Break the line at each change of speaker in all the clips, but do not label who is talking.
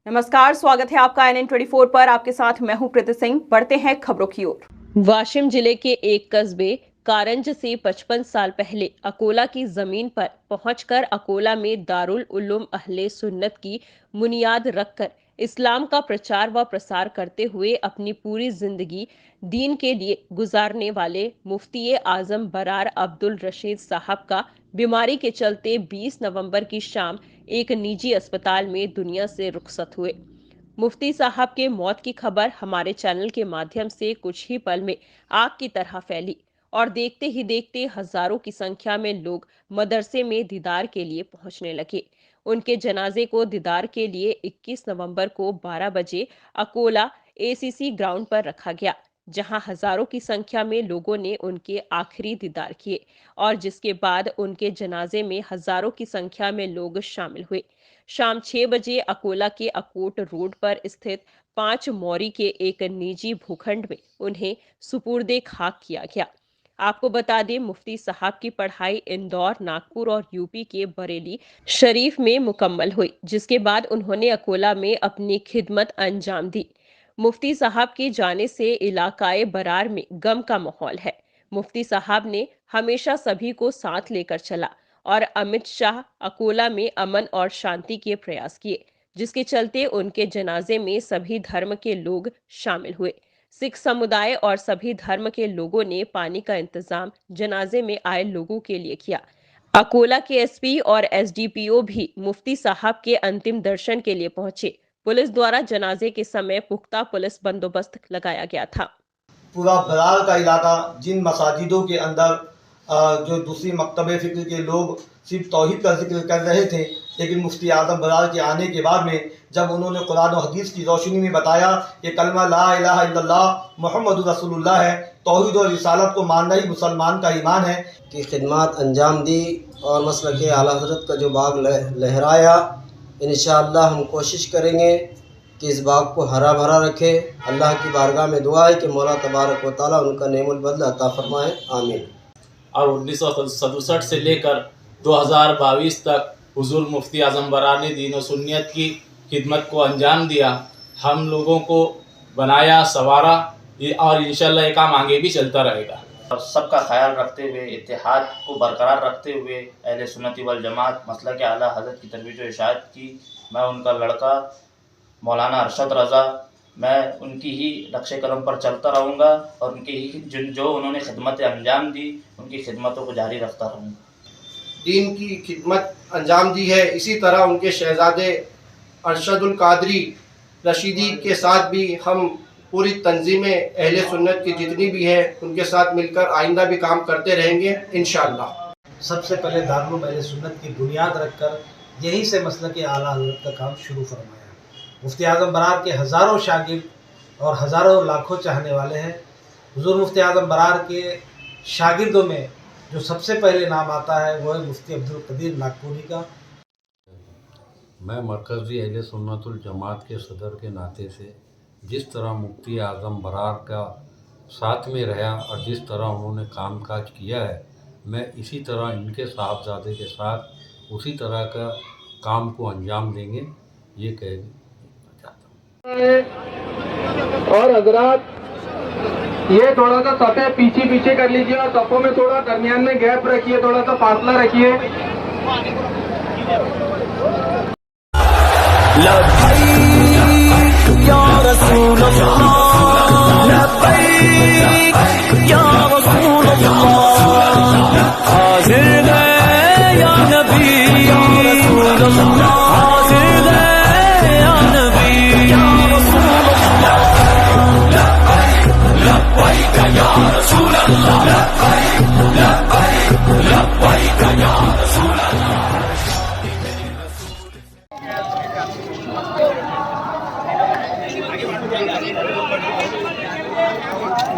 नमस्कार, स्वागत है आपका NN24 पर। आपके साथ मैं हूं प्रीति सिंह। बढ़ते हैं खबरों की ओर। वाशिम जिले के एक कस्बे कारंज से 55 साल पहले अकोला की जमीन पर पहुंचकर अकोला में दारुल उलूम अहले सुन्नत की बुनियाद रखकर इस्लाम का प्रचार व प्रसार करते हुए अपनी पूरी जिंदगी दीन के लिए गुजारने वाले मुफ्ती आजम बरार अब्दुल रशीद साहब का बीमारी के चलते 20 नवंबर की शाम एक निजी अस्पताल में दुनिया से रुखसत हुए। मुफ्ती साहब के मौत की खबर हमारे चैनल के माध्यम से कुछ ही पल में आग की तरह फैली और देखते ही देखते हजारों की संख्या में लोग मदरसे में दीदार के लिए पहुंचने लगे। उनके जनाजे को दीदार के लिए 21 नवंबर को 12 बजे अकोला ACC ग्राउंड पर रखा गया, जहां हजारों की संख्या में लोगों ने उनके आखिरी दीदार किए और जिसके बाद उनके जनाजे में हजारों की संख्या में लोग शामिल हुए। शाम 6 बजे अकोला के अकोट रोड पर स्थित 5 मौरी के एक निजी भूखंड में उन्हें सुपुर्दे खाक किया गया। आपको बता दें, मुफ्ती साहब की पढ़ाई इंदौर, नागपुर और यूपी के बरेली शरीफ में मुकम्मल हुई, जिसके बाद उन्होंने अकोला में अपनी खिदमत अंजाम दी। मुफ्ती साहब के जाने से इलाकाए बरार में गम का माहौल है। मुफ्ती साहब ने हमेशा सभी को साथ लेकर चला और अमित शाह अकोला में अमन और शांति के प्रयास किए, जिसके चलते उनके जनाजे में सभी धर्म के लोग शामिल हुए। सिख समुदाय और सभी धर्म के लोगों ने पानी का इंतजाम जनाजे में आए लोगों के लिए किया। अकोला के SP और SDPO भी मुफ्ती साहब के अंतिम दर्शन के लिए पहुंचे। पुलिस द्वारा जनाजे के समय पुख्ता पुलिस बंदोबस्त लगाया गया था।
पूरा बरार का इलाका जिन मसाजिदों के अंदर जो दूसरी मकतबे फ़िक्र के लोग सिर्फ तौहीद का जिक्र कर रहे थे, लेकिन मुफ्ती आज़म बरार के आने के बाद में जब उन्होंने कुरान और हदीस की रोशनी में बताया कि कलमा ला इलाहा इल्लल्लाह मुहम्मदुर रसूलुल्लाह है, तौहीद और रिसालत को मानना ही मुसलमान का ईमान है,
की खिदमत अंजाम दी और मसलक आला हज़रत का जो बाग लहराया, इंशाअल्लाह हम कोशिश करेंगे कि इस बाग को हरा भरा रखे। अल्लाह की बारगाह में दुआ है कि मौला तबारक व तआला उनका नेमुल बदल अता फरमाए, आमीन।
और 1967 से लेकर 2022 तक हुजूर मुफ्ती आज़म बरार ने दीन व सुन्नियत की खिदमत को अंजाम दिया, हम लोगों को बनाया, संवारा और इंशाअल्लाह ये काम आगे भी चलता रहेगा।
सबका ख्याल रखते हुए, इत्तेहाद को बरकरार रखते हुए अहले सुन्नती वल जमात मसलक आला हज़रत की तरबियत व इरशाद की मैं उनका लड़का मौलाना अरशद रज़ा, मैं उनकी ही नक्शे कदम पर चलता रहूँगा और उनकी ही जो उन्होंने खिदमतें अंजाम दी उनकी खिदमतों को जारी रखता रहूँगा।
दीन की खिदमत अंजाम दी है, इसी तरह उनके शहज़ादे अरशदुल कादरी रशीदी के साथ भी हम पूरी तंजीमें अहले सुन्नत की जितनी भी है उनके साथ मिलकर आइंदा भी काम करते रहेंगे इंशाअल्लाह।
सबसे पहले दारुल अहले सुन्नत की बुनियाद रखकर यहीं से मसलक आला हज़रत का काम शुरू फरमाया। मुफ्ती आज़म बरार के हज़ारों शागिर्द और हज़ारों लाखों चाहने वाले हैं। हुज़ूर मुफ्ती आज़म बरार के शागिर्दों में जो सबसे पहले नाम आता है वो है मुफ्ती अब्दुल कदीर नागपुरी का।
मैं मरकज़ी अहले सुन्नतुल जमात के सदर के नाते से जिस तरह मुफ्ती आज़म बरार का साथ में रहा और जिस तरह उन्होंने कामकाज किया है, मैं इसी तरह इनके साहबजादे के साथ उसी तरह का काम को अंजाम देंगे, ये कहना चाहता हूँ।
और हजरात ये थोड़ा सा सफ़े पीछे कर लीजिए और सफ़ों में थोड़ा दरमियान में गैप रखिए, थोड़ा सा फासला रखिए। या रसूल अल्लाह, लब्बैक या रसूल अल्लाह, हाज़िर है या नबी, या रसूल अल्लाह, हाज़िर है या नबी, या रसूल अल्लाह, लब्बैक या रसूल अल्लाह, लब्बैक लब्बैक या रसूल अल्लाह।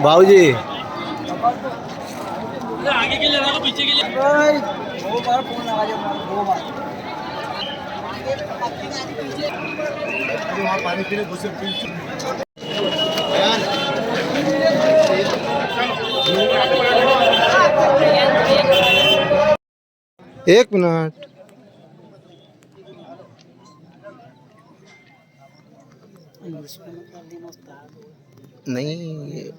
बाबूजी
आगे के लिए लगा, पीछे के लिए दो बार फोन लगा दिया, दो बार वहाँ पानी पीने घुसे।
एक मिनट।
नहीं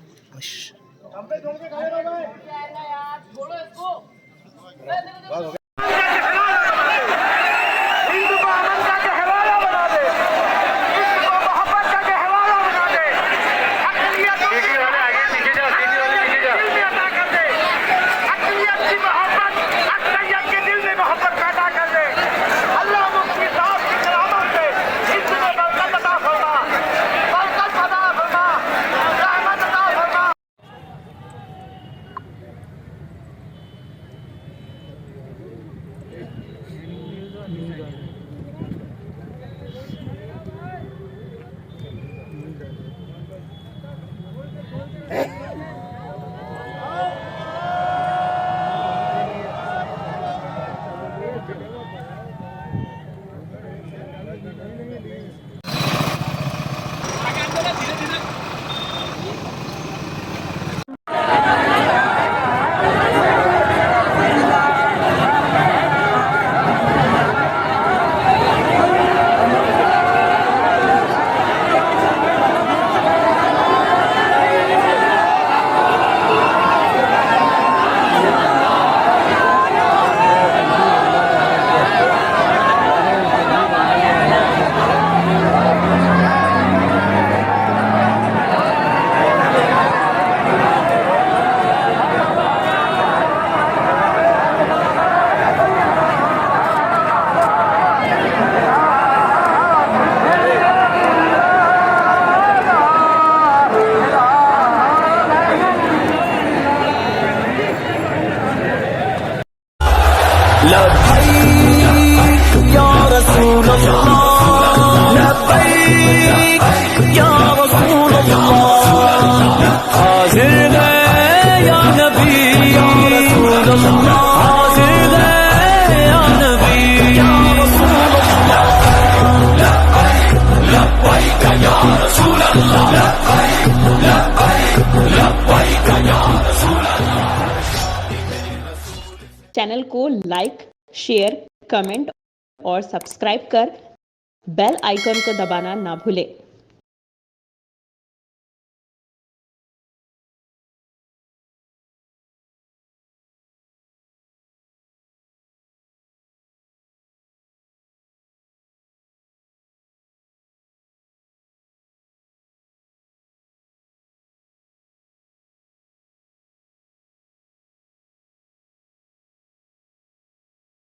चैनल को लाइक, शेयर, कमेंट और सब्सक्राइब कर बेल आइकन को दबाना ना भूलें।